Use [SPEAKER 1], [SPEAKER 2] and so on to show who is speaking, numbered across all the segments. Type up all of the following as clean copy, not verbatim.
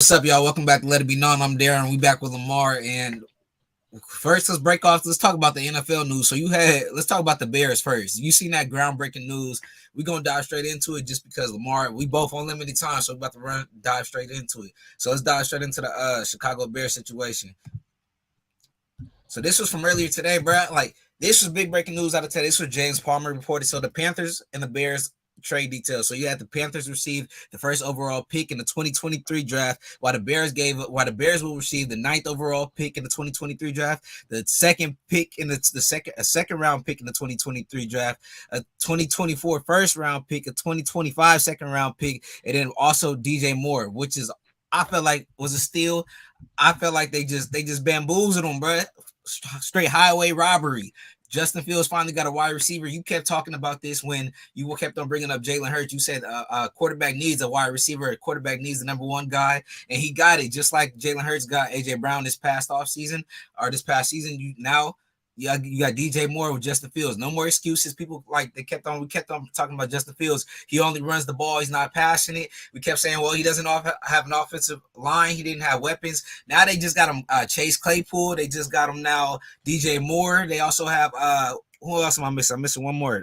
[SPEAKER 1] What's up, y'all? Welcome back to Let It Be Known. I'm Darren. We back with Lamar. And first, let's break off. Let's talk about the NFL news. Let's talk about the Bears first. You seen that groundbreaking news. We're going to dive straight into it just because Lamar, we both on limited time. So we're about to dive straight into it. So let's dive straight into the Chicago Bears situation. So this was from earlier today, bro. Like, this was big breaking news out of today. This was James Palmer reported. So the Panthers and the Bears trade details. So you had the Panthers receive the first overall pick in the 2023 draft, while the Bears will receive the ninth overall pick in the 2023 draft, the second pick in the second round pick in the 2023 draft, a 2024 first round pick, a 2025 second round pick, and then also DJ Moore, which is I felt like was a steal. I felt like they just bamboozled them, bro. Straight highway robbery. Justin Fields finally got a wide receiver. You kept talking about this when you kept on bringing up Jalen Hurts. You said a quarterback needs a wide receiver. A quarterback needs the number one guy, and he got it just like Jalen Hurts got A.J. Brown this past season. You got DJ Moore with Justin Fields. No more excuses. People we kept on talking about Justin Fields. He only runs the ball. He's not passionate. We kept saying, well, he doesn't have an offensive line. He didn't have weapons. Now they just got him Chase Claypool. They just got him now DJ Moore. They also have who else am I missing? I'm missing one more.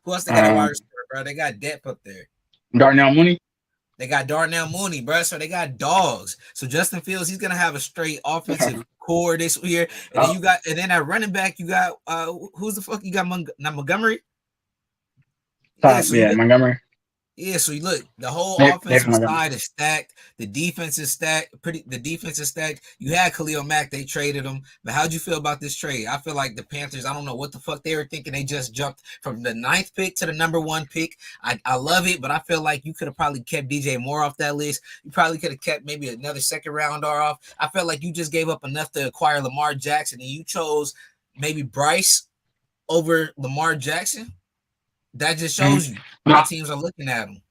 [SPEAKER 1] Who else they got a wide receiver, bro? They got depth up there.
[SPEAKER 2] Darnell Mooney.
[SPEAKER 1] They got Darnell Mooney, bro. So they got dogs. So Justin Fields, he's gonna have a straight offensive core this year. And then at running back, you got who's the fuck? You got Montgomery.
[SPEAKER 2] Montgomery.
[SPEAKER 1] Yeah, so you look, the whole offensive side is stacked. The defense is stacked. You had Khalil Mack, they traded him. But how'd you feel about this trade? I feel like the Panthers, I don't know what the fuck they were thinking. They just jumped from the 9th pick to the number 1 pick. I love it, but I feel like you could have probably kept DJ Moore off that list. You probably could have kept maybe another second rounder off. I felt like you just gave up enough to acquire Lamar Jackson, and you chose maybe Bryce over Lamar Jackson. That just shows you how teams are looking at him.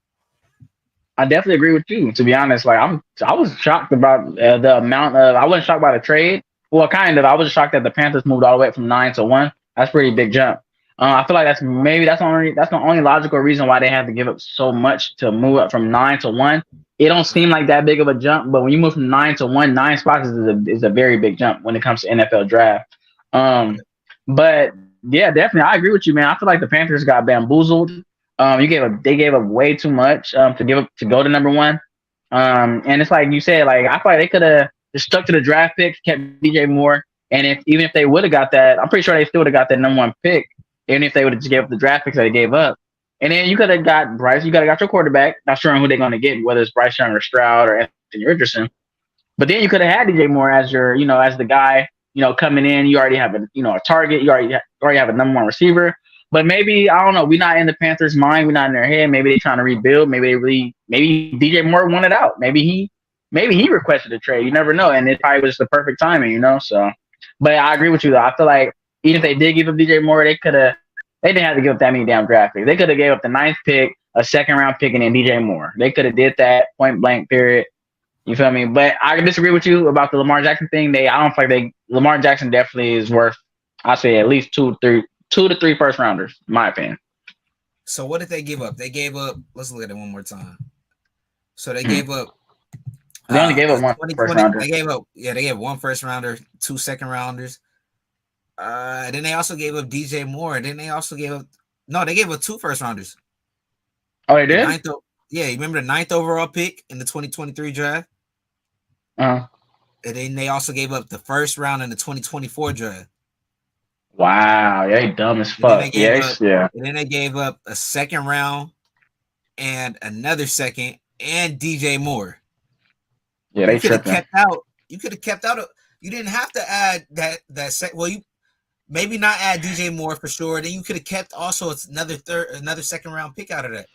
[SPEAKER 2] I definitely agree with you. To be honest, I was shocked about the amount of. I wasn't shocked by the trade. Well, kind of. I was shocked that the Panthers moved all the way from 9 to 1. That's a pretty big jump. I feel like that's the only logical reason why they had to give up so much to move up from 9 to 1. It don't seem like that big of a jump, but when you move from 9 to 1, 9 spots is a very big jump when it comes to NFL draft. But yeah, definitely, I agree with you, man. I feel like the Panthers got bamboozled. They gave up way too much to go to number 1. And it's like you said, I feel like they could have just stuck to the draft picks, kept DJ Moore, and even if they would have got that, I'm pretty sure they still would have got that number 1 pick, even if they would have just gave up the draft picks that they gave up. And then you could have got Bryce. You could have got your quarterback. Not sure who they're going to get, whether it's Bryce Young or Stroud or Anthony Richardson. But then you could have had DJ Moore as your, as the guy. Coming in, you already have a target. You already have a number 1 receiver. But maybe, I don't know, we're not in the Panthers' mind. We're not in their head. Maybe they're trying to rebuild. Maybe DJ Moore wanted out. Maybe he requested a trade. You never know. And it probably was the perfect timing, So, but I agree with you, though. I feel like even if they did give up DJ Moore, they didn't have to give up that many damn draft picks. They could have gave up the 9th pick, a second round pick, and then DJ Moore. They could have did that point blank, period. You feel me? But I disagree with you about the Lamar Jackson thing. I don't feel like Lamar Jackson definitely is worth, I'd say, at least 2 to 3 first rounders, in my opinion.
[SPEAKER 1] So what did they give up? They gave up. Let's look at it one more time. So they gave up.
[SPEAKER 2] They only gave up 1 first rounder.
[SPEAKER 1] They gave 1 first rounder, 2 second rounders. Then they also gave up DJ Moore. Then they also gave up. No, they gave up 2 first rounders.
[SPEAKER 2] Oh, they did?
[SPEAKER 1] You remember the 9th overall pick in the 2023 draft? And then they also gave up the first round in the 2024 draft.
[SPEAKER 2] Wow, they dumb as fuck.
[SPEAKER 1] And then they gave up a second round and another second and DJ Moore.
[SPEAKER 2] Yeah, they tripped.
[SPEAKER 1] You could have kept out. You didn't have to add that. Well, you maybe not add DJ Moore for sure. Then you could have kept also another second round pick out of that.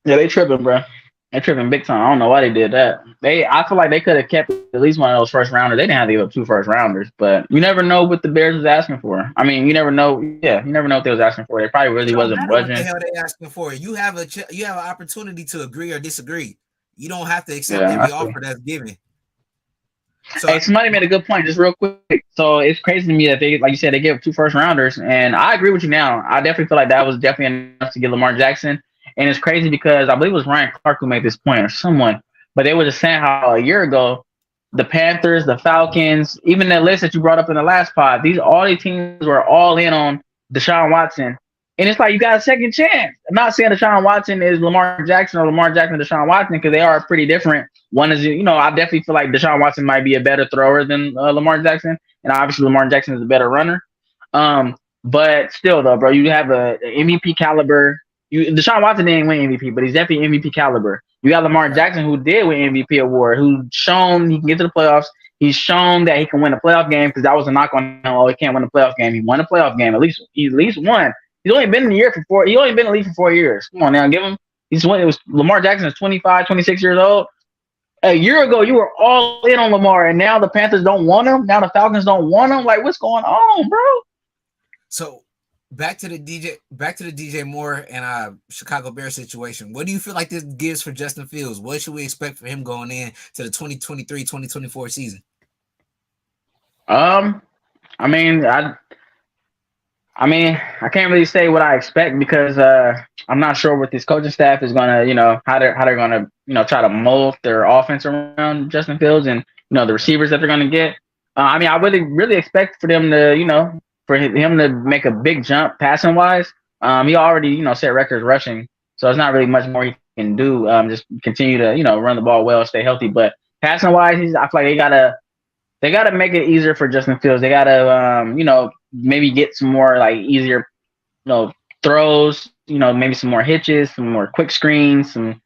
[SPEAKER 2] Yeah, they tripping, bro. They tripping big time. I don't know why they did that. I feel like they could have kept at least one of those first rounders. They didn't have to give up 2 first rounders, but you never know what the Bears was asking for. I mean, you never know. Yeah, you never know what they was asking for. They probably really wasn't budging. What the
[SPEAKER 1] hell they asking for? You have an opportunity to agree or disagree. You don't have to accept every offer that's given.
[SPEAKER 2] So, hey, somebody made a good point, just real quick. So it's crazy to me that they, like you said, they gave up 2 first rounders, and I agree with you now. I definitely feel like that was definitely enough to get Lamar Jackson. And it's crazy because I believe it was Ryan Clark who made this point or someone, but they were just saying how a year ago the Panthers, the Falcons, even the list that you brought up in the last pod, all these teams were all in on Deshaun Watson. And it's like you got a second chance. I'm not saying Deshaun Watson is Lamar Jackson or Lamar Jackson Deshaun Watson because they are pretty different. One is, I definitely feel like Deshaun Watson might be a better thrower than Lamar Jackson, and obviously Lamar Jackson is a better runner. But still, though, bro, you have a MVP caliber. Deshaun Watson didn't win MVP, but he's definitely MVP caliber. You got Lamar Jackson, who did win MVP award, who's shown he can get to the playoffs. He's shown that he can win a playoff game because that was a knock on him. Oh, he can't win a playoff game. He won a playoff game. He at least won. He's only been in the year for 4. He only been in the league for 4 years. Come on now, give him. He's won. It was Lamar Jackson is 25, 26 years old. A year ago, you were all in on Lamar, and now the Panthers don't want him. Now the Falcons don't want him. Like, what's going on, bro?
[SPEAKER 1] So back to the DJ Moore and Chicago Bears situation. What do you feel like this gives for Justin Fields? What should we expect for him going in to the 2023-2024 season?
[SPEAKER 2] I can't really say what I expect because I'm not sure what this coaching staff is gonna, how they're gonna, try to mold their offense around Justin Fields and the receivers that they're gonna get. I really expect for them to, for him to make a big jump passing wise. He already, set records rushing, so it's not really much more he can do. Just continue to, run the ball well, stay healthy. But passing wise, I feel like they gotta make it easier for Justin Fields. They gotta, maybe get some more like easier, throws. Maybe some more hitches, some more quick screens, some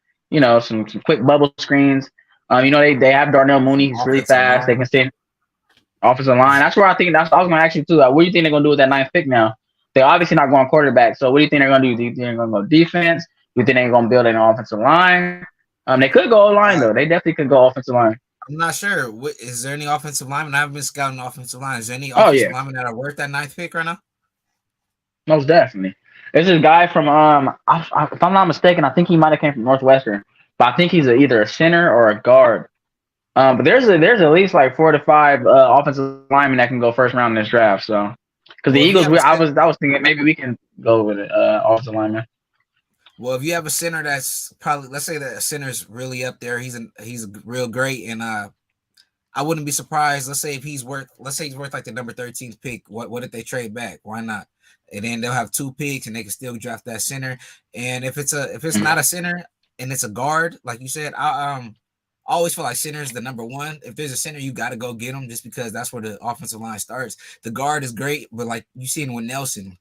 [SPEAKER 2] quick bubble screens. They have Darnell Mooney. He's really fast. They can stay offensive line. That's where I think I was going to ask you too. What do you think they're going to do with that 9th pick now? They're obviously not going quarterback. So what do you think they're going to do? Do you think they're going to go defense? Do you think they're going to build an offensive line? They could go line though. They definitely could go offensive line.
[SPEAKER 1] I'm not sure. Is there any offensive linemen? I haven't been scouting offensive line. Is there any offensive linemen that are worth that 9th pick right now?
[SPEAKER 2] Most definitely. There's this guy from if I'm not mistaken, I think he might have came from Northwestern, but I think he's either a center or a guard. But there's at least like 4 to 5 offensive linemen that can go first round in this draft. So, because the Eagles, I was thinking maybe we can go with it, offensive lineman.
[SPEAKER 1] Well, if you have a center that's probably, let's say that a center's really up there, he's real great, and I wouldn't be surprised. Let's say he's worth like the number 13th pick. What if they trade back? Why not? And then they'll have 2 picks, and they can still draft that center. And if it's not a center and it's a guard, like you said, I always feel like center is the number one. If there's a center, you got to go get him just because that's where the offensive line starts. The guard is great, but like you seen with Nelson,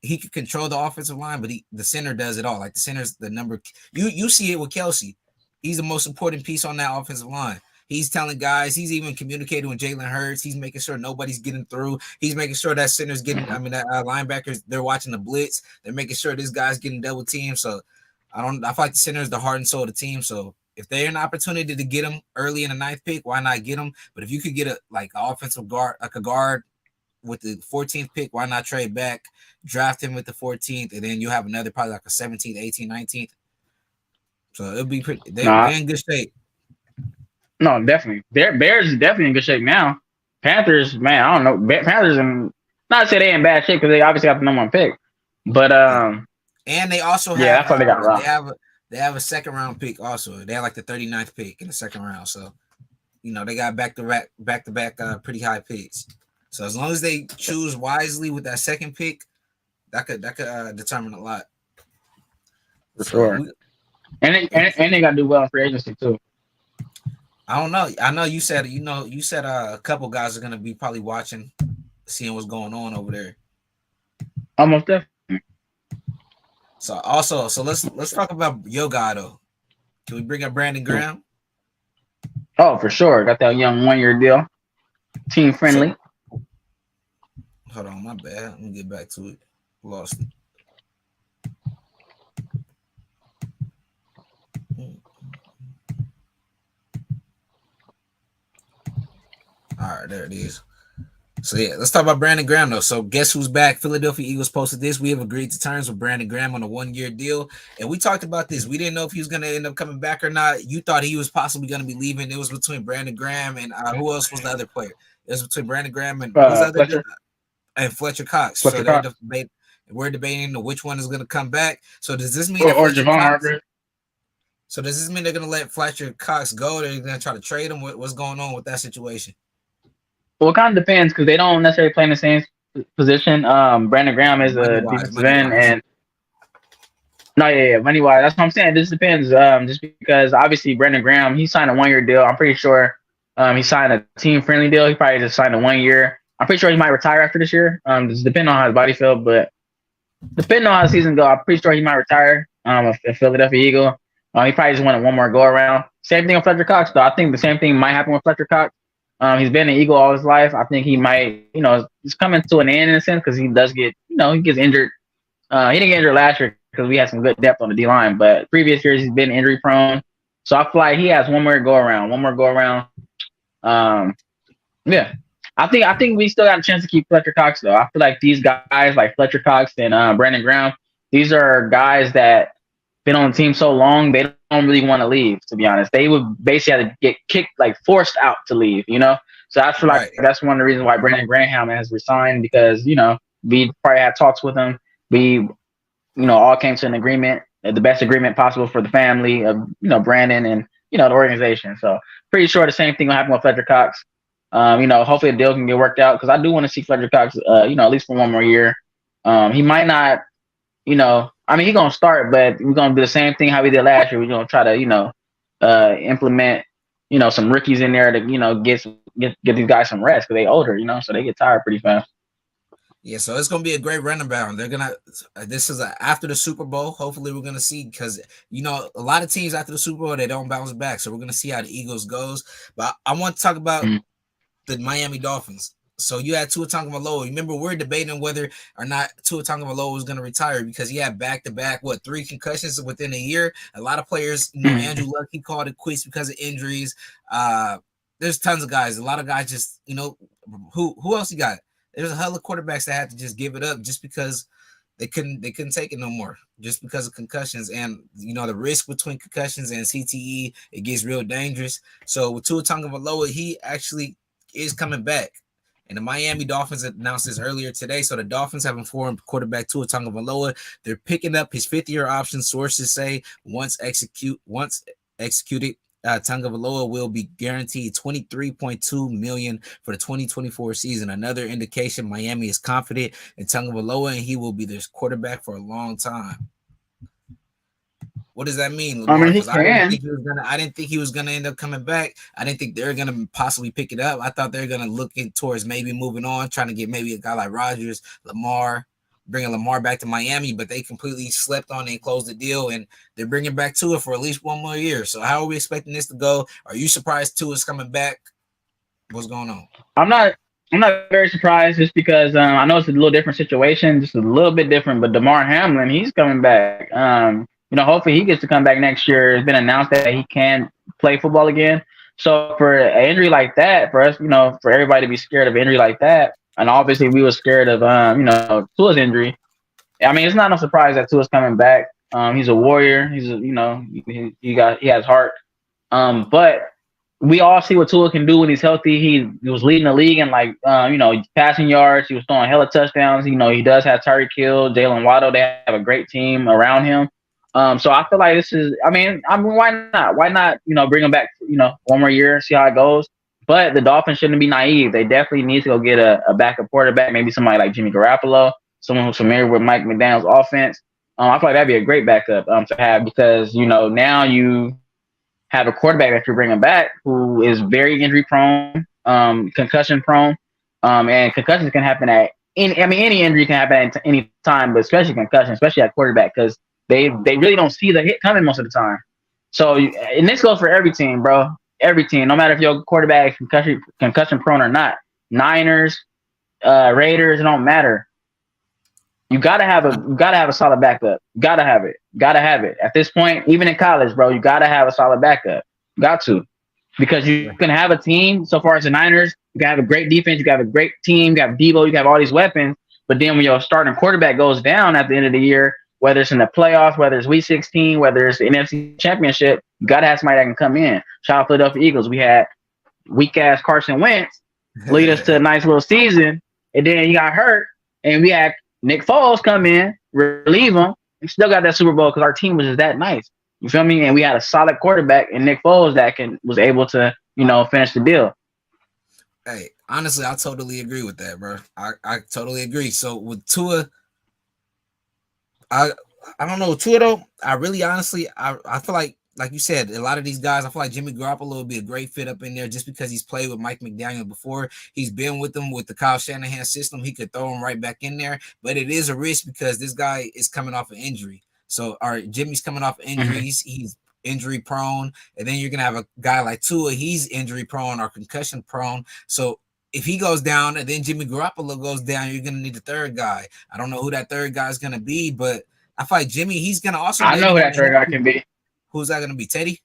[SPEAKER 1] he could control the offensive line, but the center does it all. Like the center's the number. You see it with Kelsey. He's the most important piece on that offensive line. He's telling guys. He's even communicating with Jalen Hurts. He's making sure nobody's getting through. He's making sure that center's getting. That linebackers, they're watching the blitz. They're making sure this guy's getting double teamed. So I feel like the center is the heart and soul of the team. So if there's an opportunity to get him early in the 9th pick, why not get him? But if you could get an offensive guard, like a guard with the 14th pick, why not trade back, draft him with the 14th, and then you have another probably like a 17th, 18th, 19th. So it'll be pretty. They're in good shape.
[SPEAKER 2] No, definitely. Bears is definitely in good shape now. Panthers, man, I don't know. Panthers, and not to say they in bad shape because they obviously got the number 1 pick, but
[SPEAKER 1] and they also have
[SPEAKER 2] that's what they got wrong.
[SPEAKER 1] They have a 2nd round pick also. They have like the 39th pick in the 2nd round. So they got back to back pretty high picks. So as long as they choose wisely with that 2nd pick, that could determine a lot.
[SPEAKER 2] For sure. And they got to do well in free agency too.
[SPEAKER 1] I don't know. I know you said a couple guys are gonna be probably watching, seeing what's going on over there.
[SPEAKER 2] Almost definitely.
[SPEAKER 1] So let's talk about your guy though. Can we bring up Brandon Graham?
[SPEAKER 2] Oh, for sure. Got that young 1-year deal. Team friendly.
[SPEAKER 1] Hold on, my bad. Let me get back to it. Lost it. All right, there it is. So yeah, let's talk about Brandon Graham though. So guess who's back? Philadelphia Eagles posted this. We have agreed to terms with Brandon Graham on a 1-year deal, and we talked about this. We didn't know if he was going to end up coming back or not. You thought he was possibly going to be leaving. It was between Brandon Graham and who else was the other player? It was between Brandon Graham and
[SPEAKER 2] Fletcher.
[SPEAKER 1] And Fletcher Cox.
[SPEAKER 2] Fletcher Cox.
[SPEAKER 1] We're debating which one is going to come back. So does this mean that
[SPEAKER 2] or
[SPEAKER 1] Fletcher
[SPEAKER 2] Javon
[SPEAKER 1] Cox?
[SPEAKER 2] Harper.
[SPEAKER 1] So does this mean they're going to let Fletcher Cox go? They're going to try to trade him? What's going on with that situation?
[SPEAKER 2] Well, it kind of depends because they don't necessarily play in the same position. Brandon Graham is
[SPEAKER 1] Money
[SPEAKER 2] a
[SPEAKER 1] wise,
[SPEAKER 2] defensive
[SPEAKER 1] money
[SPEAKER 2] end,
[SPEAKER 1] wise.
[SPEAKER 2] and no, yeah, money wise. That's what I'm saying. This depends. Just because obviously Brandon Graham, he signed a 1 year deal. I'm pretty sure he signed a team friendly deal. He probably just signed a 1 year. I'm pretty sure he might retire after this year. Just depending on how his body feels, but depending on how the season go, I'm pretty sure he might retire. A Philadelphia Eagle. He probably just wanted one more go around. Same thing with Fletcher Cox, though. I think the same thing might happen with Fletcher Cox. He's been an Eagle all his life. I think he might, it's coming to an end in a sense because he does get, he gets injured. He didn't get injured last year because we had some good depth on the D line, but previous years he's been injury prone. So I feel like he has one more go around. Um, yeah, I think we still got a chance to keep Fletcher Cox though. I feel like these guys like Fletcher Cox and Brandon Graham, these are guys that been on the team so long they don't really want to leave. To be honest, they would basically have to get kicked, like forced out to leave. So I feel like
[SPEAKER 1] Right.
[SPEAKER 2] that's one of the reasons why Brandon Graham has resigned because we probably had talks with him. We all came to an agreement, the best agreement possible for the family of Brandon and the organization. So pretty sure the same thing will happen with Fletcher Cox. Hopefully the deal can get worked out because I do want to see Fletcher Cox, at least for one more year. He might not, I mean, he's gonna start, but we're gonna do the same thing how we did last year. We're gonna try to, implement, some rookies in there to, get these guys some rest because they older, so they get tired pretty fast.
[SPEAKER 1] Yeah, so it's gonna be a great running back. They're gonna. This is after the Super Bowl. Hopefully, we're gonna see because a lot of teams after the Super Bowl they don't bounce back. So we're gonna see how the Eagles goes. But I want to talk about
[SPEAKER 2] Mhm.
[SPEAKER 1] the Miami Dolphins. So you had Tua Tagovailoa. Remember, we're debating whether or not Tua Tagovailoa was going to retire because he had back-to-back, 3 concussions within a year. A lot of players,
[SPEAKER 2] Mhm.
[SPEAKER 1] Andrew Luck, he called it quits because of injuries. Uh, there's tons of guys. A lot of guys just, who else you got? There's a hell of quarterbacks that had to just give it up just because they couldn't take it no more just because of concussions and the risk between concussions and CTE it gets real dangerous. So with Tua Tagovailoa, he actually is coming back. And the Miami Dolphins announced this earlier today. So the Dolphins have informed quarterback Tua Tagovailoa they're picking up his fifth-year option. Sources say once executed, Tagovailoa will be guaranteed $23.2 million for the 2024 season. Another indication Miami is confident in Tagovailoa and he will be their quarterback for a long time. What does that mean,
[SPEAKER 2] I
[SPEAKER 1] Lamar?
[SPEAKER 2] mean, he
[SPEAKER 1] Because I didn't
[SPEAKER 2] can.
[SPEAKER 1] think he was gonna. I didn't think he was gonna end up coming back. I didn't think they're gonna possibly pick it up. I thought they're gonna look towards maybe moving on, trying to get maybe a guy like Rodgers, Lamar, bringing Lamar back to Miami. But they completely slept on it and closed the deal, and they're bringing back Tua for at least one more year. So how are we expecting this to go? Are you surprised Tua's coming back? What's going on?
[SPEAKER 2] I'm not. I'm not very surprised just because I know it's a little different situation, just a little bit different. But Damar Hamlin, he's coming back. Hopefully he gets to come back next year. It's been announced that he can play football again. So for an injury like that, for us, for everybody to be scared of an injury like that, and obviously we were scared of, Tua's injury. I mean, it's not no surprise that Tua's coming back. He's a warrior. He has heart. But we all see what Tua can do when he's healthy. He was leading the league in passing yards. He was throwing hella touchdowns. He does have Tyreek Hill, Jalen Waddle. They have a great team around him. So I feel like this is. I mean, why not? Why not? Bring him back. One more year, see how it goes. But the Dolphins shouldn't be naive. They definitely need to go get a backup quarterback, maybe somebody like Jimmy Garoppolo, someone who's familiar with Mike McDaniel's offense. I feel like that'd be a great backup to have because now you have a quarterback that you're bringing back who is very injury prone, concussion prone, and concussions can happen at any. I mean, any injury can happen at any time, but especially concussion, especially at quarterback, because they really don't see the hit coming most of the time. So, and this goes for every team, bro. Every team, no matter if your quarterback is concussion prone or not. Niners, Raiders, it don't matter. You gotta have a solid backup. Gotta have it. Gotta have it. At this point, even in college, bro, you gotta have a solid backup. Got to. Because you can have a team, so far as the Niners, you can have a great defense, you can have a great team, you have Debo, you can have all these weapons, but then when your starting quarterback goes down at the end of the year, whether it's in the playoffs, whether it's week 16, whether it's the NFC championship, you gotta have somebody that can come in. Shout out Philadelphia Eagles. We had weak ass Carson Wentz lead us to a nice little season, and then he got hurt, and we had Nick Foles come in, relieve him, and still got that Super Bowl because our team was just that nice. You feel me? And we had a solid quarterback in Nick Foles that was able to, finish the deal.
[SPEAKER 1] Hey, honestly, I totally agree with that, bro. I totally agree. So with Tua, I I don't know Tua though. I really honestly I feel like you said, a lot of these guys, I feel like Jimmy Garoppolo would be a great fit up in there just because he's played with Mike McDaniel before. He's been with them with the Kyle Shanahan system. He could throw him right back in there, but it is a risk because this guy is coming off an injury. So, all right, Jimmy's coming off injuries. He's injury prone, and then you're gonna have a guy like Tua. He's injury prone or concussion prone. So if he goes down and then Jimmy Garoppolo goes down, you're gonna need a third guy. I don't know who that third guy is gonna be, but I feel like Jimmy, he's gonna also.
[SPEAKER 2] I know who that third guy can be.
[SPEAKER 1] Who's that gonna be? Teddy?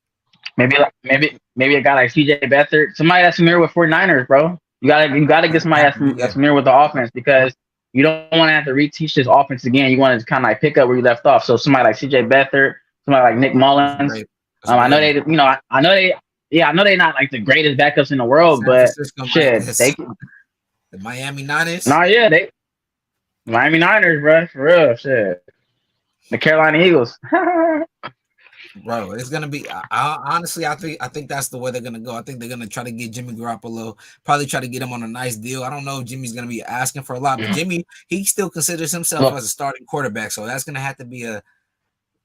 [SPEAKER 2] Maybe a guy like CJ Beathard, somebody that's familiar with 49ers, bro. You gotta get somebody that's familiar with the offense because you don't want to have to reteach this offense again. You want to kind of like pick up where you left off. So somebody like CJ Beathard, somebody like Nick Mullins. I know they, I know they're not like the greatest backups in the world, but shit, they
[SPEAKER 1] the Miami Niners.
[SPEAKER 2] They Miami Niners, bro, for real, shit. The Carolina Eagles.
[SPEAKER 1] Bro, it's gonna be. Honestly, I think that's the way they're gonna go. I think they're gonna try to get Jimmy Garoppolo, probably try to get him on a nice deal. I don't know if Jimmy's gonna be asking for a lot, but Jimmy, he still considers himself as a starting quarterback, so that's gonna have to be a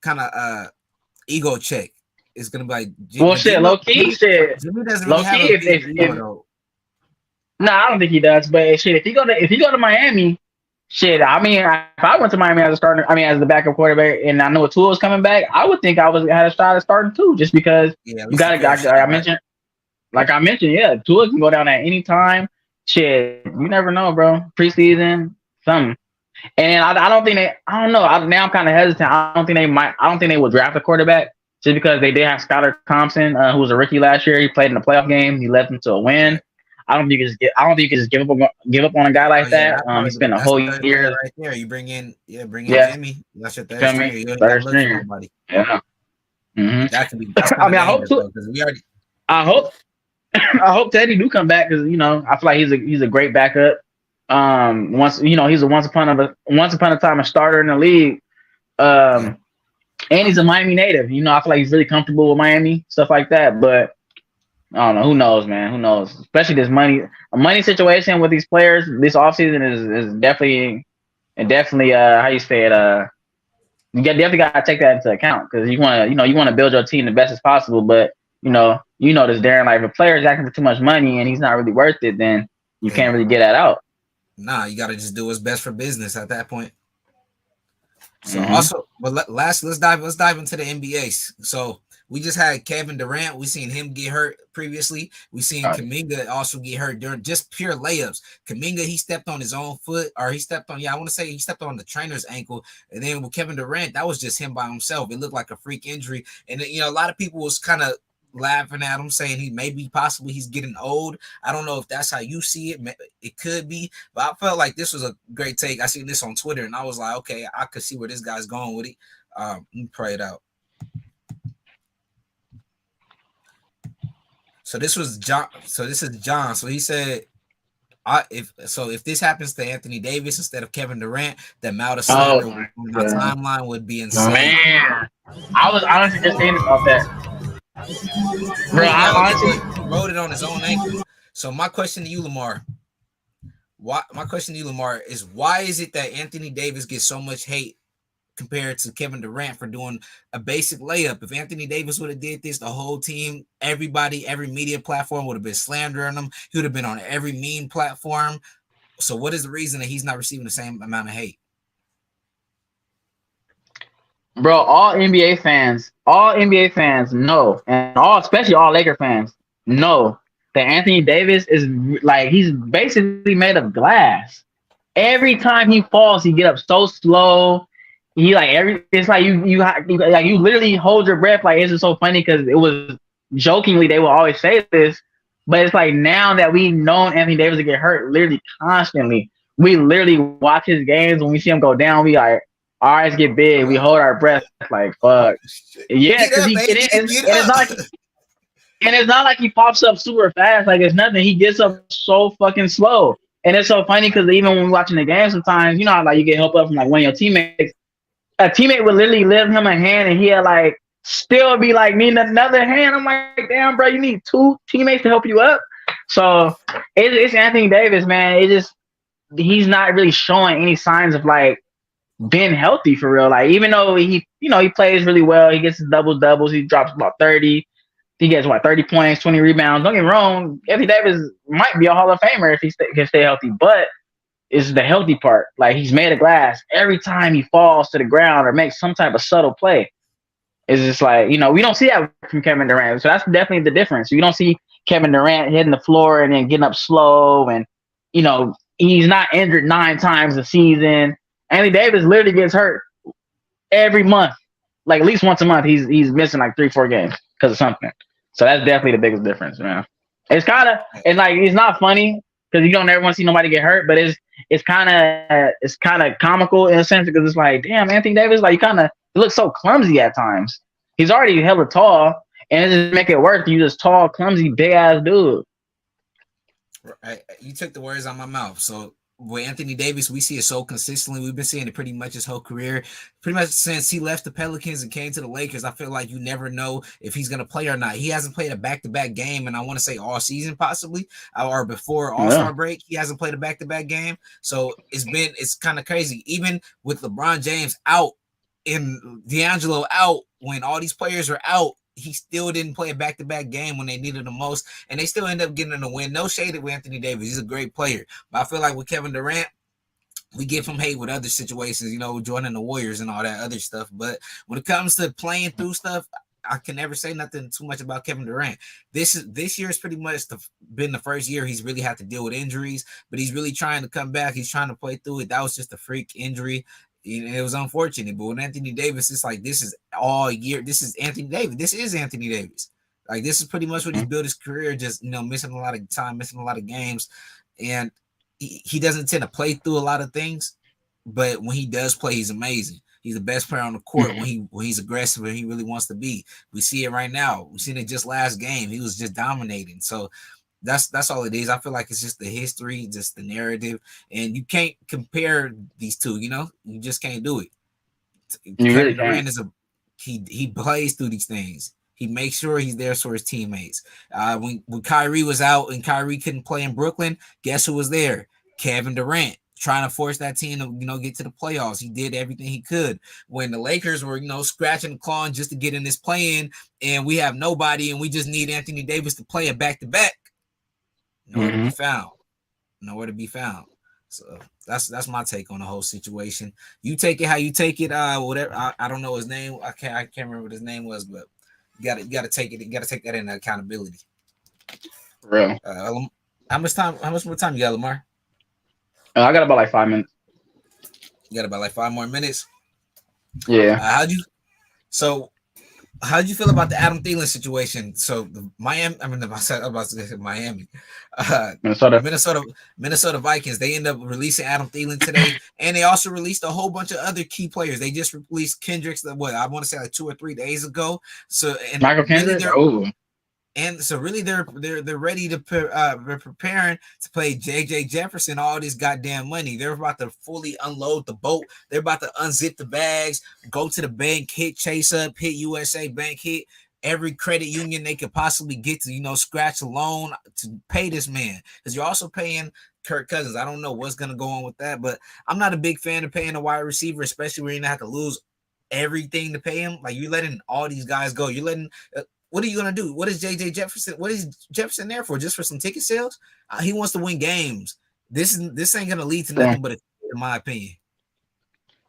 [SPEAKER 1] kind of ego check. It's gonna be like,
[SPEAKER 2] low key, shit.
[SPEAKER 1] Jimmy doesn't really have a big ego though.
[SPEAKER 2] No, I don't think he does. But shit, if he go to Miami. Shit, I mean, if I went to Miami as a starter, as the backup quarterback, and I know Tua was coming back, I would think I had a shot at starting too, just because you got a guy. Like I mentioned, yeah, Tua can go down at any time. Shit, you never know, bro. Preseason, something. And I don't think I don't know. Now I'm kind of hesitant. I don't think they would draft a quarterback just because they did have Skylar Thompson, who was a rookie last year. He played in the playoff game. He led them to a win. I don't think you can just give up on a guy like that. He spent a whole year
[SPEAKER 1] right there. You bring in Jimmy. That's your third stringer. You ain't
[SPEAKER 2] third stringer. Yeah. Mm-hmm.
[SPEAKER 1] That can be.
[SPEAKER 2] I hope because we already. I hope Teddy do come back because I feel like he's a great backup. He's a once upon a time a starter in the league. And he's a Miami native. I feel like he's really comfortable with Miami, stuff like that. But I don't know. Who knows, man? Who knows? Especially this money situation with these players this offseason is definitely how you say it. You definitely got to take that into account because you want to build your team the best as possible. But this, Darren, like if a player is asking for too much money and he's not really worth it, then you can't really get that out.
[SPEAKER 1] Nah, you got to just do what's best for business at that point. So also, but let's dive into the NBAs. So we just had Kevin Durant. We seen him get hurt previously. We seen Kuminga also get hurt during just pure layups. Kuminga, he stepped on his own foot, or he stepped on he stepped on the trainer's ankle. And then with Kevin Durant, that was just him by himself. It looked like a freak injury. And a lot of people was kind of laughing at him, saying he's getting old. I don't know if that's how you see it. It could be, but I felt like this was a great take. I seen this on Twitter, and I was like, okay, I could see where this guy's going with it. Let me pray it out. So this is John. So he said, if this happens to Anthony Davis instead of Kevin Durant, the amount of slander on my timeline would be insane.
[SPEAKER 2] Man, I was honestly just thinking about that. Bro, I honestly
[SPEAKER 1] wrote it on his own ankle. So my question to you, Lamar, is why is it that Anthony Davis gets so much hate compared to Kevin Durant for doing a basic layup? If Anthony Davis would have did this, the whole team, everybody, every media platform would have been slandering him. He would have been on every meme platform. So what is the reason that he's not receiving the same amount of hate?
[SPEAKER 2] Bro, all NBA fans know, and especially all Laker fans know that Anthony Davis is like, he's basically made of glass. Every time he falls, he get up so slow. He it's like you literally hold your breath. Like, it's just so funny because it was jokingly they will always say this, but it's like now that we've known Anthony Davis to get hurt literally constantly, we literally watch his games. When we see him go down, we like, our eyes get big. We hold our breath like, fuck. Yeah, because it's not like he pops up super fast. Like, it's nothing. He gets up so fucking slow. And it's so funny because even when we're watching the game, sometimes you know how like you get help up from like one of your teammates. A teammate would literally lend him a hand, and he'll like still be like needing another hand. I'm like, damn, bro, you need two teammates to help you up. So it's Anthony Davis, man. It just he's not really showing any signs of like being healthy for real. Like even though he plays really well, he gets his doubles, he drops about 30. He gets what 30 points, 20 rebounds. Don't get me wrong, Anthony Davis might be a Hall of Famer if can stay healthy, but it's the healthy part. Like he's made of glass. Every time he falls to the ground or makes some type of subtle play, it's just like we don't see that from Kevin Durant. So that's definitely the difference. You don't see Kevin Durant hitting the floor and then getting up slow, and he's not injured 9 times a season. Anthony Davis literally gets hurt every month, like at least once a month. He's missing like 3-4 games because of something. So that's definitely the biggest difference, man. It's kind of and like it's not funny because you don't ever want to see nobody get hurt, but it's kind of comical in a sense because it's like, damn, Anthony Davis, like he looks so clumsy at times. He's already hella tall, and it just make it worse. You just tall, clumsy, big ass dude.
[SPEAKER 1] You took the words out of my mouth. So with Anthony Davis, we see it so consistently. We've been seeing it pretty much his whole career, pretty much since he left the Pelicans and came to the Lakers. I feel like you never know if he's going to play or not. He hasn't played a back-to-back game, and I want to say all season possibly, or before All-Star break, he hasn't played a back-to-back game. So it's kind of crazy. Even with LeBron James out and D'Angelo out, when all these players are out, he still didn't play a back-to-back game when they needed him most, and they still end up getting a win. No shade with Anthony Davis. He's a great player. But I feel like with Kevin Durant, we give him hate with other situations, joining the Warriors and all that other stuff. But when it comes to playing through stuff, I can never say nothing too much about Kevin Durant. This year is pretty much been the first year he's really had to deal with injuries, but he's really trying to come back. He's trying to play through it. That was just a freak injury. It was unfortunate, but with Anthony Davis, it's like this is all year. This is Anthony Davis. This is Anthony Davis. Like this is pretty much what he's built his career. Just missing a lot of time, missing a lot of games, and he doesn't tend to play through a lot of things. But when he does play, he's amazing. He's the best player on the court when he's aggressive and he really wants to be. We see it right now. We seen it just last game. He was just dominating. So that's all it is. I feel like it's just the history, just the narrative, and you can't compare these two. You just can't do it. Kevin Durant is he plays through these things. He makes sure he's there for his teammates. When Kyrie was out and Kyrie couldn't play in Brooklyn, guess who was there? Kevin Durant, trying to force that team to get to the playoffs. He did everything he could. When the Lakers were scratching and clawing just to get in this play-in, and we have nobody, and we just need Anthony Davis to play a back-to-back. Nowhere to be found. Nowhere to be found. So that's my take on the whole situation. You take it how you take it. Whatever. I don't know his name. I can't remember what his name was, but you gotta take it. You gotta take that into accountability.
[SPEAKER 2] For real.
[SPEAKER 1] How much more time you got, Lamar?
[SPEAKER 2] I got about like 5 minutes.
[SPEAKER 1] You got about like 5 more minutes.
[SPEAKER 2] Yeah.
[SPEAKER 1] How'd you feel about the Adam Thielen situation? So Miami, I was about to say Miami, Minnesota Vikings. They end up releasing Adam Thielen today, and they also released a whole bunch of other key players. They just released Kendricks. I want to say like 2 or 3 days ago. So and
[SPEAKER 2] Michael Kendricks.
[SPEAKER 1] And so really, they're ready to they're preparing to play JJ Jefferson all this goddamn money. They're about to fully unload the boat. They're about to unzip the bags, go to the bank, hit Chase Up, hit USA Bank, hit every credit union they could possibly get to, scratch a loan to pay this man. Because you're also paying Kirk Cousins. I don't know what's gonna go on with that, but I'm not a big fan of paying a wide receiver, especially when you're gonna have to lose everything to pay him. Like you're letting all these guys go. You're letting. What are you gonna do? What is JJ Jefferson? What is Jefferson there for? Just for some ticket sales? He wants to win games. This ain't gonna lead to nothing but in my opinion.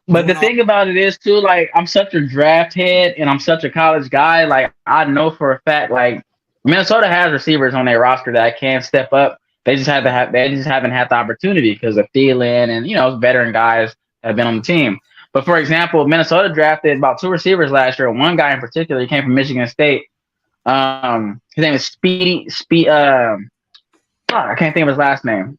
[SPEAKER 2] But the thing about it is too, like I'm such a draft head and I'm such a college guy. Like I know for a fact, like Minnesota has receivers on their roster that can step up. They just haven't had the opportunity because of Thielen and veteran guys that have been on the team. But for example, Minnesota drafted about 2 receivers last year. One guy in particular, he came from Michigan State. His name is I can't think of his last name.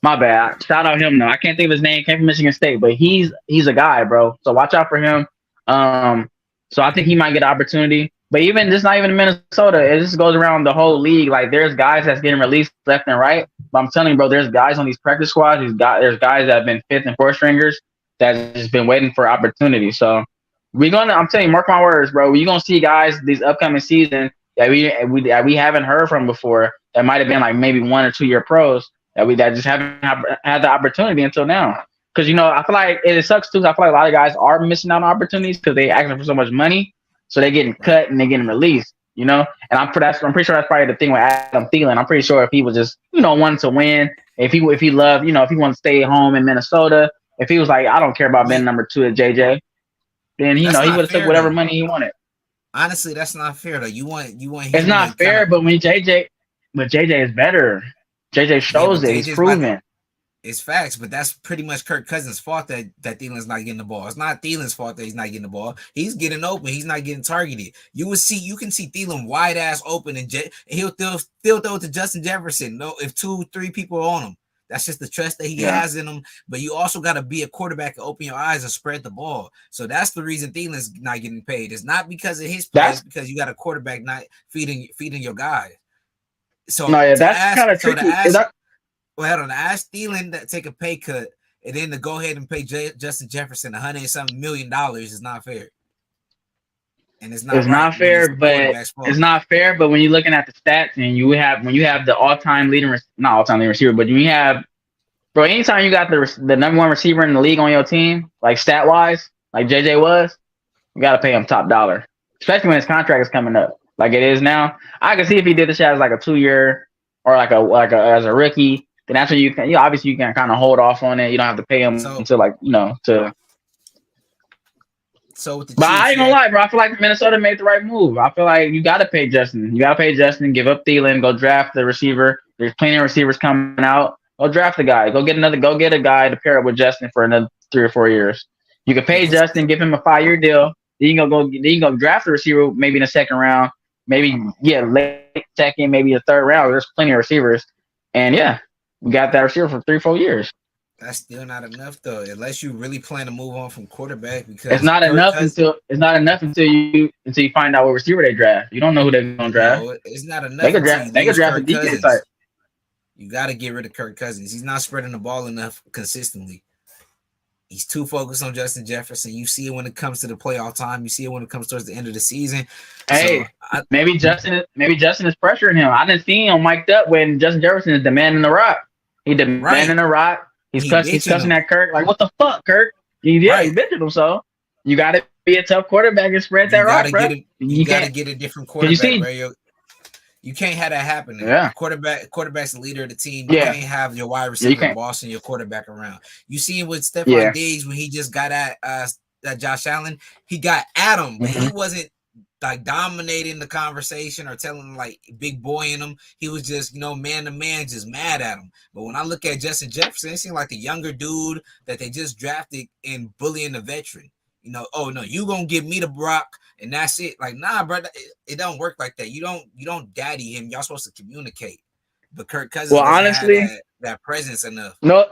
[SPEAKER 2] My bad. Shout out him though. I can't think of his name. Came from Michigan State, but he's a guy, bro. So watch out for him. So I think he might get an opportunity. But even this, not even in Minnesota, it just goes around the whole league. Like there's guys that's getting released left and right. But I'm telling you, bro, there's guys on these practice squads. There's guys that have been fifth and fourth stringers that's just been waiting for opportunity. So I'm telling you, mark my words, bro. You're gonna see guys these upcoming seasons that we haven't heard from before. That might have been like maybe 1 or 2 year pros that just haven't had the opportunity until now. Because I feel like it sucks too. I feel like a lot of guys are missing out on opportunities because they asking for so much money, so they're getting
[SPEAKER 1] Right.
[SPEAKER 2] cut and they're getting released. And I'm pretty sure that's probably the thing with Adam Thielen. I'm pretty sure if he was just wanting to win, if he loved, if he wanted to stay home in Minnesota, if he was like, I don't care about being
[SPEAKER 1] Wait,
[SPEAKER 2] number 2 at JJ, then
[SPEAKER 1] that's
[SPEAKER 2] he would
[SPEAKER 1] not
[SPEAKER 2] have took
[SPEAKER 1] fair
[SPEAKER 2] whatever
[SPEAKER 1] though.
[SPEAKER 2] money he wanted.
[SPEAKER 1] Honestly, that's not fair though. You want
[SPEAKER 2] It's
[SPEAKER 1] him to
[SPEAKER 2] not
[SPEAKER 1] kind
[SPEAKER 2] fair,
[SPEAKER 1] of
[SPEAKER 2] but JJ is better. JJ
[SPEAKER 1] yeah,
[SPEAKER 2] shows
[SPEAKER 1] but
[SPEAKER 2] it. He's
[SPEAKER 1] JJ's about
[SPEAKER 2] proven.
[SPEAKER 1] it's facts, but that's pretty much Kirk Cousins' fault that Thielen's not getting the ball. It's not Thielen's fault that he's not getting the ball. He's getting open. He's not getting targeted. You can see Thielen wide ass open and he'll still throw it to Justin Jefferson. No, if 2-3 people are on him. That's just the trust that he
[SPEAKER 2] Yeah,
[SPEAKER 1] has in him. But you also got to be a quarterback and open your eyes and spread the ball. So that's the reason Thielen's not getting paid. It's not because of his play. It's
[SPEAKER 2] that's
[SPEAKER 1] because you got a quarterback not feeding your guy. So
[SPEAKER 2] no, yeah,
[SPEAKER 1] to
[SPEAKER 2] that's
[SPEAKER 1] ask,
[SPEAKER 2] kind of
[SPEAKER 1] so to
[SPEAKER 2] tricky. Is
[SPEAKER 1] ask
[SPEAKER 2] that
[SPEAKER 1] well, hold on. Ask Thielen to take a pay cut and then to go ahead and pay Justin Jefferson $100-something million is not fair, and it's not
[SPEAKER 2] It's
[SPEAKER 1] right
[SPEAKER 2] not
[SPEAKER 1] when it's
[SPEAKER 2] fair,
[SPEAKER 1] the
[SPEAKER 2] but
[SPEAKER 1] quarterback's
[SPEAKER 2] it's
[SPEAKER 1] fault.
[SPEAKER 2] not fair. But when you're looking at the stats and when you have the not all time leading receiver, but when you have bro, anytime you got the number one receiver in the league on your team, like stat wise, like JJ was, you got to pay him top dollar, especially when his contract is coming up, like it is now. I can see if he did this shit as like a 2 year or like a as a rookie, then that's when obviously you can kind of hold off on it. You don't have to pay him
[SPEAKER 1] So,
[SPEAKER 2] until like to.
[SPEAKER 1] so with the
[SPEAKER 2] But I
[SPEAKER 1] Chiefs,
[SPEAKER 2] ain't
[SPEAKER 1] you
[SPEAKER 2] gonna
[SPEAKER 1] had
[SPEAKER 2] lie, bro. I feel like Minnesota made the right move. I feel like you gotta pay Justin. You gotta pay Justin. Give up Thielen. Go draft the receiver. There's plenty of receivers coming out. Go draft a guy. Go get a guy to pair up with Justin for another 3 or 4 years. You can
[SPEAKER 1] yeah,
[SPEAKER 2] pay Justin. Give him a 5 year deal. Then you go draft the receiver maybe in the second round. Maybe late second, maybe the third round. There's plenty of receivers, and yeah, you got that receiver for 3 4 years.
[SPEAKER 1] that's still not enough though, unless you really plan to move on from quarterback
[SPEAKER 2] It's
[SPEAKER 1] because
[SPEAKER 2] not
[SPEAKER 1] Kirk
[SPEAKER 2] enough
[SPEAKER 1] Cousins.
[SPEAKER 2] until you find out what receiver they draft. You don't know who they're gonna draft.
[SPEAKER 1] No, it's not enough until you
[SPEAKER 2] They could
[SPEAKER 1] lose
[SPEAKER 2] draft a
[SPEAKER 1] Kirk
[SPEAKER 2] DK type.
[SPEAKER 1] Cousins. You got to get rid of Kirk Cousins. He's not spreading the ball enough consistently. He's too focused on Justin Jefferson. You see it when it comes to the playoff time. You see it when it comes towards the end of the season. So
[SPEAKER 2] Hey, maybe Justin is pressuring him. I didn't see him mic'd up when Justin Jefferson is demanding the rock. He demanding
[SPEAKER 1] right,
[SPEAKER 2] the rock.
[SPEAKER 1] he
[SPEAKER 2] He's
[SPEAKER 1] bitching
[SPEAKER 2] cussing
[SPEAKER 1] him.
[SPEAKER 2] at Kirk like, what the fuck, Kirk? He
[SPEAKER 1] Right,
[SPEAKER 2] bitching him. So you got to be a tough quarterback and spread that
[SPEAKER 1] you got
[SPEAKER 2] rock,
[SPEAKER 1] to
[SPEAKER 2] bro.
[SPEAKER 1] get it. You
[SPEAKER 2] You
[SPEAKER 1] got to
[SPEAKER 2] can't.
[SPEAKER 1] get a different
[SPEAKER 2] Cause you
[SPEAKER 1] quarterback,
[SPEAKER 2] see,
[SPEAKER 1] bro. You can't have that happening.
[SPEAKER 2] yeah,
[SPEAKER 1] Quarterback's the leader of the team. You
[SPEAKER 2] yeah,
[SPEAKER 1] can't have your wide
[SPEAKER 2] yeah. You
[SPEAKER 1] receiver
[SPEAKER 2] can't.
[SPEAKER 1] bossing your quarterback around. You see it with Stephon
[SPEAKER 2] Yeah.
[SPEAKER 1] Diggs when he just got at Josh Allen. He got at him, but he
[SPEAKER 2] Hmm.
[SPEAKER 1] wasn't like dominating the conversation or telling him like big boy in him. He was just, man to man, just mad at him. But when I look at Justin Jefferson, it seemed like a younger dude that they just drafted and bullying the veteran. Oh no, you gonna give me the Brock and that's it. Like, nah, bro, it don't work like that. You don't daddy him. Y'all supposed to communicate. But Kirk Cousins
[SPEAKER 2] Well,
[SPEAKER 1] doesn't have
[SPEAKER 2] honestly,
[SPEAKER 1] that presence enough.
[SPEAKER 2] no,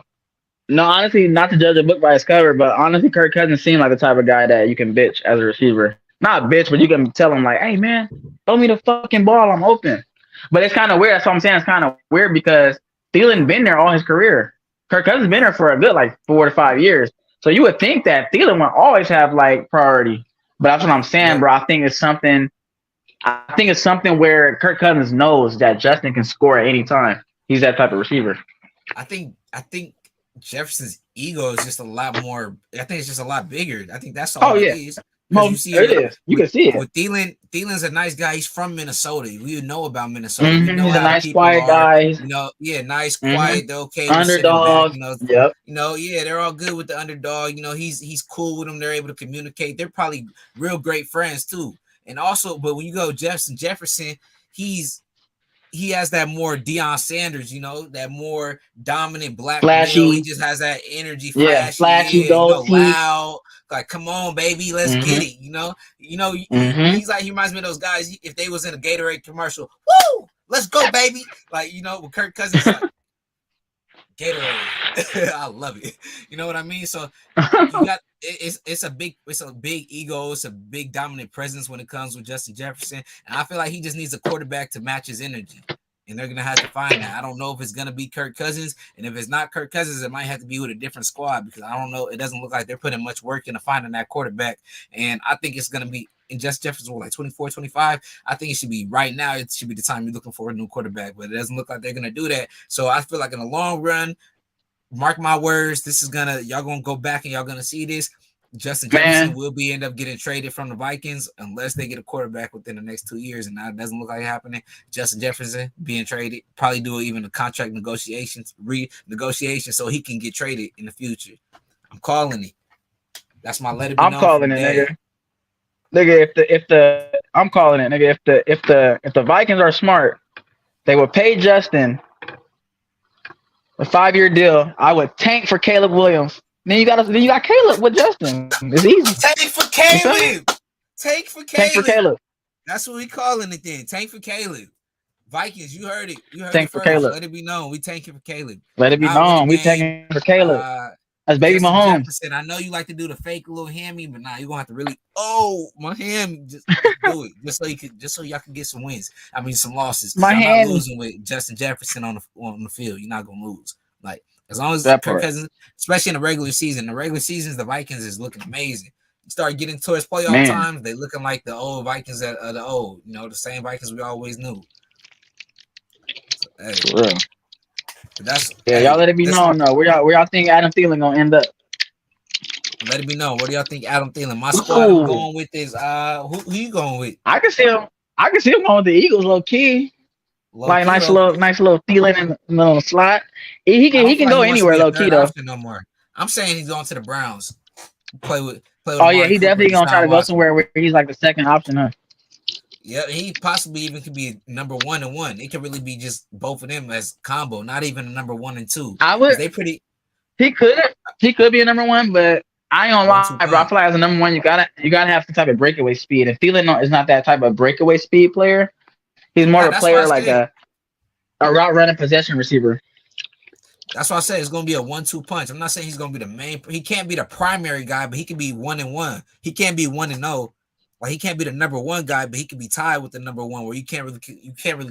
[SPEAKER 2] no, honestly, not to judge a book by its cover, but honestly, Kirk Cousins seemed like the type of guy that you can bitch as a receiver. Not bitch, but you can tell him like, "Hey, man, throw me the fucking ball. I'm open." But it's kind of weird. That's what I'm saying. It's kind of weird because Thielen been there all his career. Kirk Cousins been there for a good like 4 to 5 years. So you would think that Thielen would always have like priority. But that's what I'm saying,
[SPEAKER 1] Yep.
[SPEAKER 2] bro. I think it's something. I think it's something where Kirk Cousins knows that Justin can score at any time. He's that type of receiver.
[SPEAKER 1] I think Jefferson's ego is just a lot more. I think it's just a lot bigger. I think that's
[SPEAKER 2] Oh
[SPEAKER 1] all it
[SPEAKER 2] yeah,
[SPEAKER 1] is. Because you
[SPEAKER 2] most
[SPEAKER 1] see it
[SPEAKER 2] it
[SPEAKER 1] with
[SPEAKER 2] is. You
[SPEAKER 1] with
[SPEAKER 2] can see it.
[SPEAKER 1] with Thielen. Thielen's a nice guy. He's from Minnesota. We know about Minnesota. We know
[SPEAKER 2] He's a
[SPEAKER 1] how the
[SPEAKER 2] nice,
[SPEAKER 1] people
[SPEAKER 2] quiet
[SPEAKER 1] are.
[SPEAKER 2] guy.
[SPEAKER 1] Yeah, nice,
[SPEAKER 2] hmm
[SPEAKER 1] quiet. They're okay with sitting back.
[SPEAKER 2] Underdog. Yep.
[SPEAKER 1] Yeah, they're all good with the underdog. He's cool with them. They're able to communicate. They're probably real great friends too. And also, but when you go Jefferson, he's he has that more Deion Sanders, that more dominant black male. He
[SPEAKER 2] Flashy.
[SPEAKER 1] just has that energy,
[SPEAKER 2] Yeah.
[SPEAKER 1] flashy,
[SPEAKER 2] Flashy goatee.
[SPEAKER 1] loud. Like, come on, baby, let's get
[SPEAKER 2] hmm
[SPEAKER 1] it.
[SPEAKER 2] hmm
[SPEAKER 1] He reminds me of those guys. If they was in a Gatorade commercial, woo, let's go, baby. Like, with Kirk Cousins, like Gatorade. I love it. You know what I mean? So you got it's a big ego, it's a big dominant presence when it comes with Justin Jefferson. And I feel like he just needs a quarterback to match his energy. and they're gonna have to find that. I don't know if it's gonna be Kirk Cousins, and if it's not Kirk Cousins, it might have to be with a different squad because I don't know. It doesn't look like they're putting much work into finding that quarterback, and I think it's gonna be in Justin Jefferson, like 24, 25. I think it should be right now. It should be the time you're looking for a new quarterback, but it doesn't look like they're gonna do that. So I feel like in the long run, mark my words, this is y'all gonna go back and y'all gonna see this. Justin Jefferson will be end up getting traded from the Vikings unless they get a quarterback within the next 2 years, and that doesn't look like happening. Justin Jefferson being traded, probably do even a contract renegotiation, so he can get traded in the future. I'm calling it. That's my let it be known.
[SPEAKER 2] I'm calling it, nigga. Nigga, I'm calling it, nigga. If the Vikings are smart, they would pay Justin a 5-year deal. I would tank for Caleb Williams. Then you got Caleb with Justin. It's easy.
[SPEAKER 1] Tank for Caleb. Tank for
[SPEAKER 2] Caleb.
[SPEAKER 1] That's what we calling it then. Tank for Caleb. Vikings, you heard it. You heard
[SPEAKER 2] tank
[SPEAKER 1] it
[SPEAKER 2] for
[SPEAKER 1] first.
[SPEAKER 2] Caleb.
[SPEAKER 1] Let it be known. We tanking for Caleb.
[SPEAKER 2] Let it be known. We tanking for Caleb. That's baby
[SPEAKER 1] Justin
[SPEAKER 2] Mahomes.
[SPEAKER 1] Jefferson, I know you like to do the fake little hammy, but nah, you're gonna have to really my ham. Just do it. Just so y'all can get some wins. I mean some losses.
[SPEAKER 2] My
[SPEAKER 1] I'm
[SPEAKER 2] hand
[SPEAKER 1] not losing with Justin Jefferson on the field. You're not gonna lose. Like as long as
[SPEAKER 2] Kirk
[SPEAKER 1] Cousins, especially in the regular season. The regular seasons, the Vikings is looking amazing. You start getting towards playoff times, they looking like the old Vikings that are the old, the same Vikings we always knew. So, hey,
[SPEAKER 2] for real.
[SPEAKER 1] Y'all
[SPEAKER 2] let it be known though. Where y'all think Adam Thielen gonna end up?
[SPEAKER 1] Let it be known. What do y'all think Adam Thielen? My squad I'm going with is who you going with?
[SPEAKER 2] I can see him going with the Eagles low key. Nice little Thielen in the little slot. He can go anywhere low key though.
[SPEAKER 1] No more. I'm saying he's going to the Browns. Play with
[SPEAKER 2] oh yeah, he definitely gonna try to go somewhere where he's like the second option, huh?
[SPEAKER 1] Yeah, he possibly even could be number 1 and 1. It could really be just both of them as combo, not even a number 1 and 2.
[SPEAKER 2] He could be a number 1, but I ain't gonna lie, bro. I feel like as a number 1, you gotta have some type of breakaway speed. And Thielen is not that type of breakaway speed player. He's more of a player like a route running possession receiver.
[SPEAKER 1] That's why I say it's gonna be a 1-2 punch. I'm not saying he's gonna be the main. He can't be the primary guy, but he can be 1 and 1. He can't be 1 and 0. Like he can't be the number 1 guy, but he can be tied with the number 1, where you can't really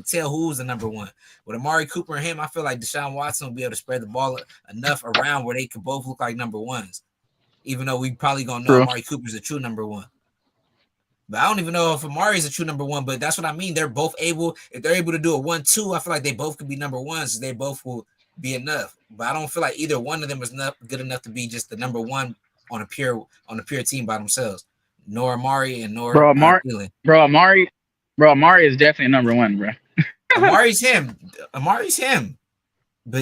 [SPEAKER 1] tell who's the number 1. With Amari Cooper and him, I feel like Deshaun Watson will be able to spread the ball enough around where they can both look like number 1s. Even though we probably gonna know Amari Cooper's a true number 1. But I don't even know if Amari's a true number 1. But that's what I mean. They're both able. If they're able to do a 1-2, I feel like they both could be number 1s. They both will be enough. But I don't feel like either one of them is good enough to be just the number 1 on a pure team by themselves. Nor Amari and nor Thielen.
[SPEAKER 2] Amari is definitely number 1, bro.
[SPEAKER 1] Amari's him. But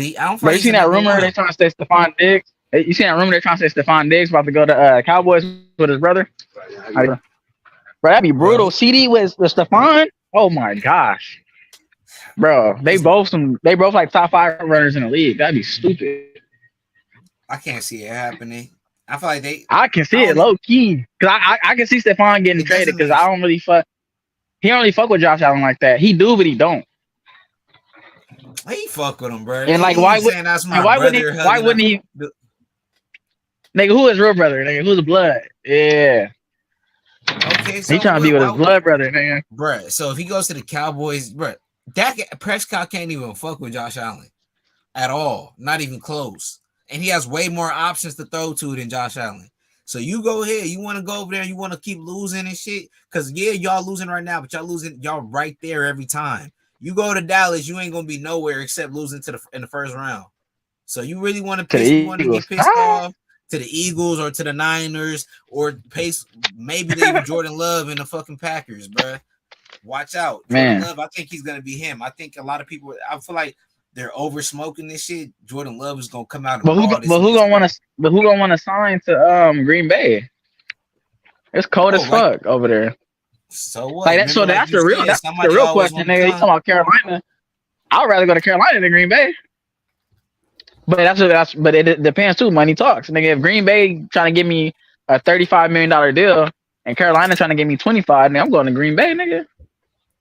[SPEAKER 1] I don't.
[SPEAKER 2] But you seen that rumor they're trying to say Stephon Diggs? You seen that rumor they're trying to say Stephon Diggs about to go to Cowboys with his brother? Bro, that'd be brutal. CD with Stephon. Oh my gosh, bro. They both like top 5 runners in the league. That'd be stupid.
[SPEAKER 1] I can't see it happening. I feel like
[SPEAKER 2] I can see it low key because I can see Stephon getting traded because I don't really fuck. He don't really fuck with Josh Allen like that. He do, but he don't.
[SPEAKER 1] He fuck with him, bro.
[SPEAKER 2] And like, why wouldn't he? Nigga, who is real brother? Nigga, who's the blood? Yeah.
[SPEAKER 1] Okay, so
[SPEAKER 2] he trying to be with his blood brother, nigga.
[SPEAKER 1] Bruh, so if he goes to the Cowboys, bruh, Dak Prescott can't even fuck with Josh Allen at all. Not even close. And he has way more options to throw to than Josh Allen. So you go ahead. You want to go over there. You want to keep losing and shit. Because, yeah, y'all losing right now, but y'all right there every time. You go to Dallas, you ain't going to be nowhere except losing in the first round. So you really want to get pissed off to the Eagles or to the Niners or maybe even Jordan Love and the fucking Packers, bruh. Watch out. Jordan Love, I think he's going to be him. I think a lot of people, I feel like they're over smoking this shit. Jordan Love is gonna come out.
[SPEAKER 2] But who gonna want to sign to Green Bay? It's cold as fuck over there.
[SPEAKER 1] So what?
[SPEAKER 2] Like that's the real question, nigga. You talking about Carolina? I'd rather go to Carolina than Green Bay. But but it depends too. Money talks, nigga. If Green Bay trying to give me a $35 million deal and Carolina trying to give me 25, nigga, I'm going to Green Bay, nigga.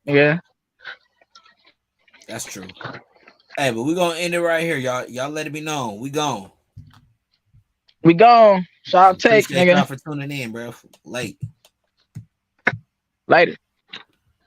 [SPEAKER 2] Yeah,
[SPEAKER 1] that's true. Hey, but we're gonna end it right here, y'all. Y'all let it be known. We gone.
[SPEAKER 2] Shout out take, nigga.
[SPEAKER 1] Y'all for tuning in, bro. Later.